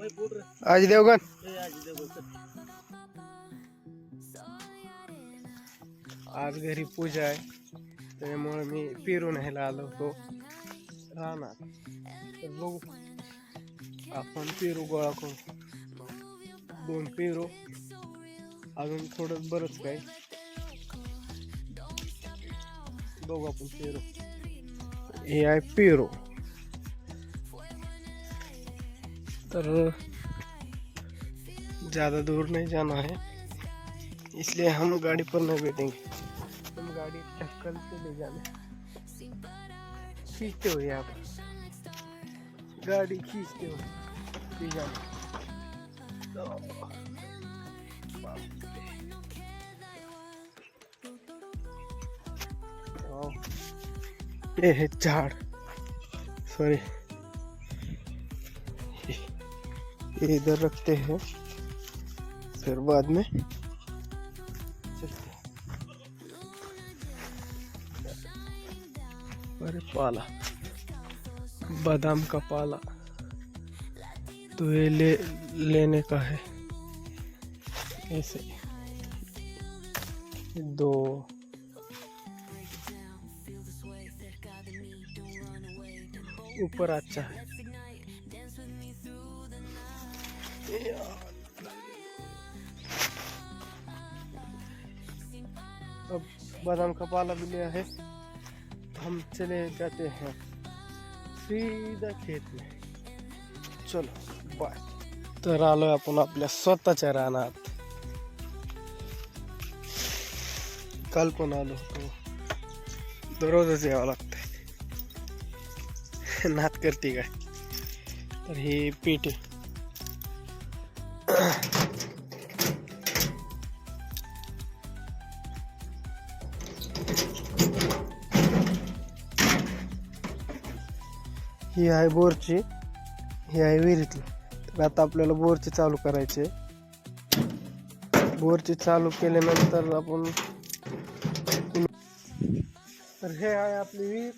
आज देवगण आज घरी पूजा आहे त्यामुळे मी पेरू न्यायला आलो होतो रानात. तर बघू आपण पेरू गोळा करू. 2 पेरू अजून थोडं बरंच काय बघू आपण. पेरू हे आहे पेरू. तर ज़्यादा दूर नहीं जाना है इसलिए हम गाड़ी पर नहीं बैठेंगे. हम गाड़ी टक्कर से ले जाने खींचते हुए यहाँ पर गाड़ी खींचते हुए ले जाने. ये है झाड़, सॉरी ये इधर रखते हैं फिर बाद में चलते हैं. अरे पाला, बादाम का पाला तो ये लेने का है. ऐसे 2 ऊपर अच्छा है. अब बादाम का पाला भी लिया है. हम चले जाते हैं सीधा खेत में. चलो बाय. तर आलोय आपण आपल्या स्वतःच्या रानात. काल पण आलो होतो. दररोजच यावं लागतंय. नात करते काय. तर हे पेटे ही आहे बोरची, ही आहे विहिरीतली. तर आता आपल्याला बोरची चालू करायची. बोरची चालू केल्यानंतर आपण तर हे आहे आपली विहीर.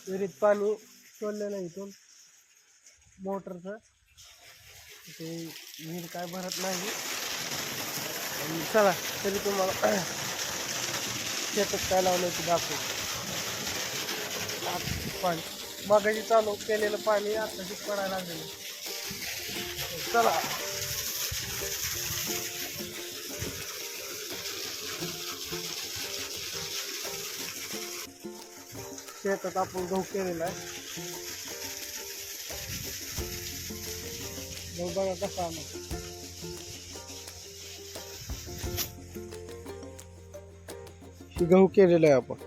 विहिरीत पाणी सोडलेलं आहे इथून मोटरचं. ते विहीर काय भरत नाही. चला तरी तुम्हाला शेतात काय लावण्याची दाखवू. पाणी मगाशी चालू केलेलं पाणी आताशी पडायला लागलेलं. चला शेतात आपण गहू केलेला आहे. गहू बघा कसा आला. गहू केलेला आहे आपण.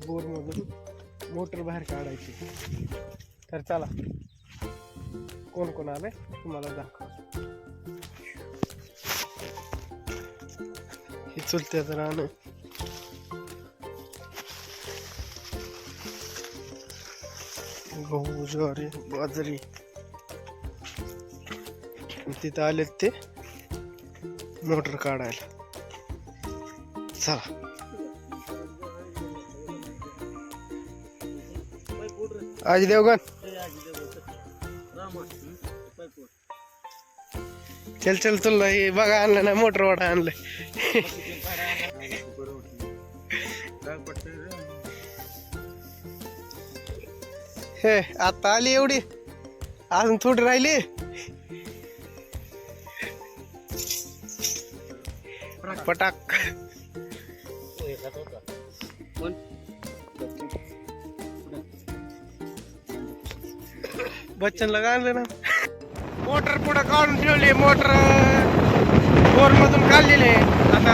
बोर मधून मोटर बाहेर काढायची. तर चला कोण कोण आले तुम्हाला दाखव. हे चुलत्याच रान. गहू ज्वारी बाजरी तिथं आलेत ते मोटर काढायला. चला आज देवगण चल चल तुला हे बघा आणलं ना मोटर वाटा आणलंय. हे आता आली एवढी अजून थोडी राहिली. पटाक बच्चन लगा आणलं ना. मोटर पुढे काढून ठेवली. मोटर बोर मधून काढलेली. आता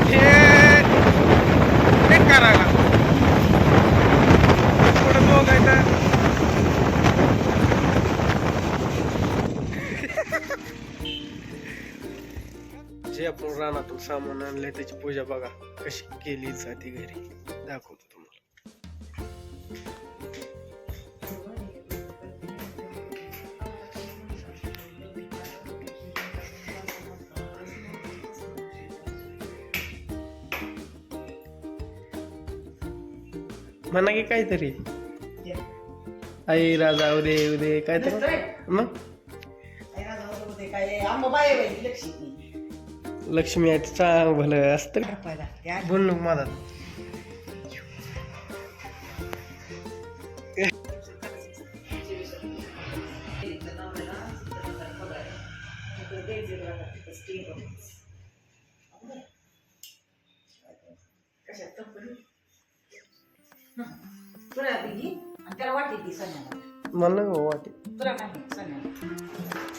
हे करायला पुढे बघायचं. जे आपण रानातून सामान आणलंय त्याची पूजा बघा कशी केली जाते घरी. दाखवतो तुम्हाला. म्हणा की काहीतरी आई राजा उदे उदे काहीतरी मग लक्ष्मी आहे चांग भलं असतं बोल नको माझा त्याला वाटते ती सण्याला मला नको वाटे तुला काय सण्याला